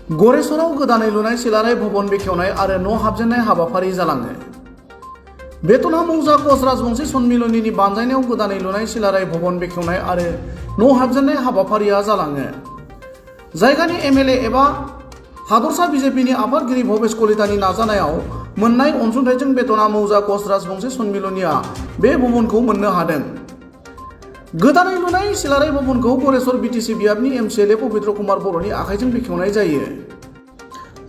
गरेसराव गोदानै लुनाय सिलाराय भवन बेखेवनाय आरो न' हाबजेननाय हाबाफारि जालाङो। बेतना मौजा कच राजबंशी सन्मिलनीनि बानजायनायाव गोदानै लुनाय सिलाराय भवन बेखेवनाय आरो न' हाबजेननाय हाबाफारिया जालाङो। जायगानि एमएलए एबा हादरसा बिजेपिनि आफादगिरि भबेश कलितानि नाजानायाव मोननाय अनसुंथाइजों बेतना मौजा कच राजबंशी सन्मिलनीया बे भवनखौ मोननो हादों। गोदानै लुनाय सिलाराय भवनखौ गरेसर बिटिसि बियाबनि एमसिएलए पबित्र कुमार बर'नि आखाइजों बेखेवनाय जायो।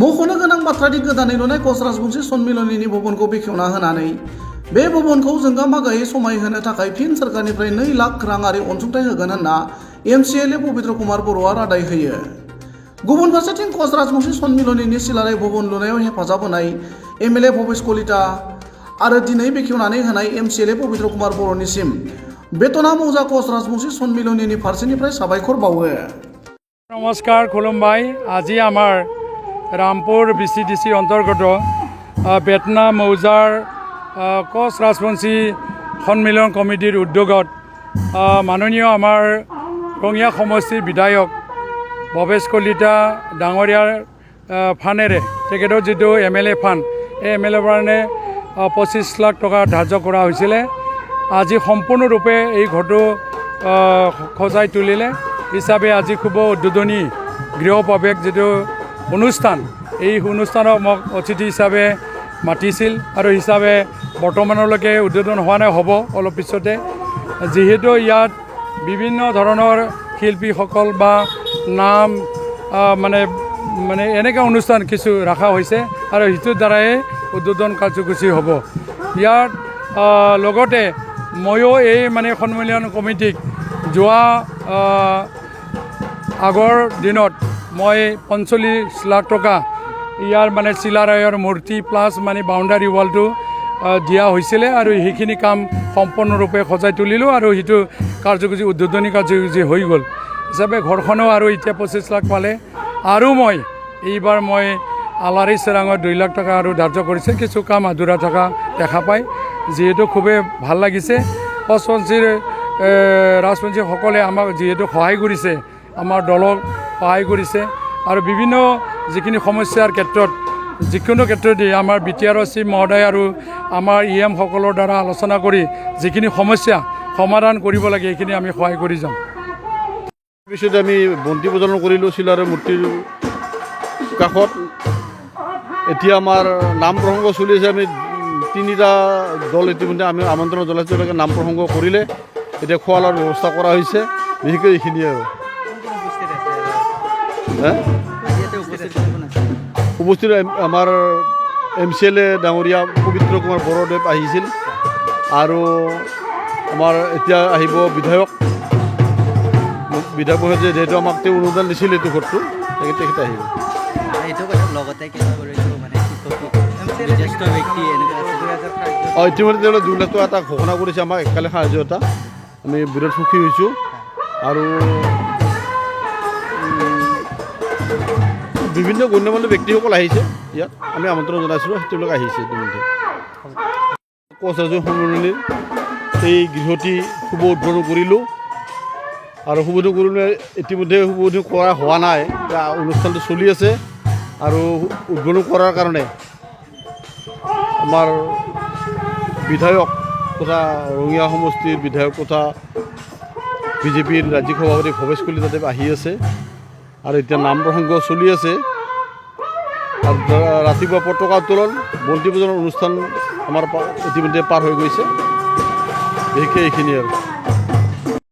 मख'नो गोनां बाथ्रादि गोदानै लुनाय कच राजबंशी सन्मिलनीनि भवनखौ बेखेवना होनानै बे भवनखौ जोंगा मागायै समायहोनो थाखाय फिन सोरखारनिफ्राय 2 लाख राङारि अनसुंथाइ होगोन होनना एमसिएलए पबित्र कुमार बर'आ रादाय होयो। गुबुन फारसेथिं कच राजबंशी सन्मिलनीनि सिलाराय भवन लुनायाव हेफाजाब होनाय एमएलए भबेश कलिता आरो दिनै बेखेवनानै होनाय एमसिएलए पबित्र कुमार बर'निसिम बेतना मौजा कच राजबंशी सन्मिलनीनि फारसेनिफ्राय साबायखर बावो। नमस्कार खुलुमबाय। আজি আমাৰ रामपुर बिसिडिसि अंतर्गत बेतना मौजार कच राजबंशी सन्मिलन कमिटिर उद्योगत माननीय आमार रङिया समष्टिर विधायक भवेश कलिता डाঙৰীয়াৰ ফানেৰে তেখেতৰ যিটো এমএলএ ফাণ্ড এই এমএলএ ফাণ্ডে 25 লাখ টকা ধাৰ্য কৰা হৈছিলে। আজি সম্পূৰ্ণৰূপে এই ঘৰটো সজাই তুলিলে হিচাপে আজি খুব উদ্বোধনী গৃহপ্ৰৱেশ যিটো অনুষ্ঠান এই অনুষ্ঠানত মোক অতিথি হিচাপে মাতিছিল আৰু হিচাপে বৰ্তমানলৈকে উদ্বোধন হোৱা নাই, হ'ব অলপ পিছতে। যিহেতু ইয়াত বিভিন্ন ধৰণৰ শিল্পীসকল বা নাম মানে এনেকুৱা অনুষ্ঠান কিছু ৰখা হৈছে আৰু সেইটোৰ দ্বাৰাই উদ্বোধন কাৰ্যসূচী হ'ব। ইয়াত লগতে ময়ো এই সন্মিলন কমিটিক যোৱা আগৰ দিনত মই 45 লাখ টকা ইয়াৰ চিলাৰায়ৰ মূৰ্তি প্লাছ বাউণ্ডাৰী ৱালটো দিয়া হৈছিলে আৰু সেইখিনি কাম সম্পূৰ্ণৰূপে সজাই তুলিলোঁ আৰু সেইটো কাৰ্যসূচী উদ্বোধনী কাৰ্যসূচী হৈ গ'ল হিচাপে ঘৰখনো আৰু এতিয়া 25 লাখ পালে আৰু এইবাৰ মই আলাৰী চেৰাঙত 2 লাখ টকা আৰু ধাৰ্য কৰিছে। কিছু কাম আধৰুৱা থকা দেখা পায়, যিহেতু খুবেই ভাল লাগিছে। ৰাজবংশীসকলে আমাক যিহেতু সহায় কৰিছে, আমাৰ দলক সহায় কৰিছে আৰু বিভিন্ন যিখিনি সমস্যাৰ ক্ষেত্ৰত যিকোনো ক্ষেত্ৰতে আমাৰ বিটিআৰৰ চিফ মহোদয় আৰু আমাৰ ইএম সকলৰ দ্বাৰা আলোচনা কৰি যিখিনি সমস্যা সমাধান কৰিব লাগে সেইখিনি আমি সহায় কৰি যাম। পিছতে আমি বন্তি প্ৰজ্বলন কৰিলোঁ চিলাৰায় মূৰ্তিৰ কাষত। এতিয়া আমাৰ নাম প্ৰসংগ চলি আছে। আমি 3টা দল ইতিমধ্যে আমি আমন্ত্ৰণ জনাইছোঁ, তেওঁলোকে নাম প্ৰসংগ কৰিলে। এতিয়া খোৱা লোৱাৰ ব্যৱস্থা কৰা হৈছে। বিশেষকৈ এইখিনিয়ে আৰু উপস্থিত আমাৰ এমচিএলএ ডাঙৰীয়া পবিত্ৰ কুমাৰ বৰদেৱ আহিছিল আৰু আমাৰ এতিয়া আহিব বিধায়ক মহোদয়, যিহেতু আমাক তেওঁ অনুদান দিছিল এইটো ঘৰটো, তেখেতে আহিব। ইতিমধ্যে তেওঁলোকে 2 লাখ টকা এটা ঘোষণা কৰিছে আমাক এককালীন সাহায্য এটা। আমি বিৰাট সুখী হৈছোঁ আৰু বিভিন্ন গণ্যমান্য ব্যক্তিসকল আহিছে ইয়াত। আমি আমন্ত্ৰণ জনাইছিলোঁ, তেওঁলোকে আহিছে ইতিমধ্যে। কচ ৰাজবংশী সন্মিলনীৰ এই গৃহটি শুভ উদ্বোধন কৰিলোঁ আৰু শুভ উদ্বোধন কৰিলে ইতিমধ্যে শুভ উদ্বোধন কৰা হোৱা নাই, অনুষ্ঠানটো চলি আছে। আৰু উদ্বোধন কৰাৰ কাৰণে আমাৰ বিধায়ক তথা ৰঙিয়া সমষ্টিৰ বিধায়ক তথা বিজেপিৰ ৰাজ্যিক সভাপতি ভৱেশ কলিতাদেৱ আহি আছে আৰু এতিয়া নাম প্ৰসংগ চলি আছে। আৰু ৰাতিপুৱা পতাকা উত্তোলন বন্তি প্ৰজ্বলন অনুষ্ঠান আমাৰ ইতিমধ্যে পাৰ হৈ গৈছে। বিশেষকৈ এইখিনি আৰু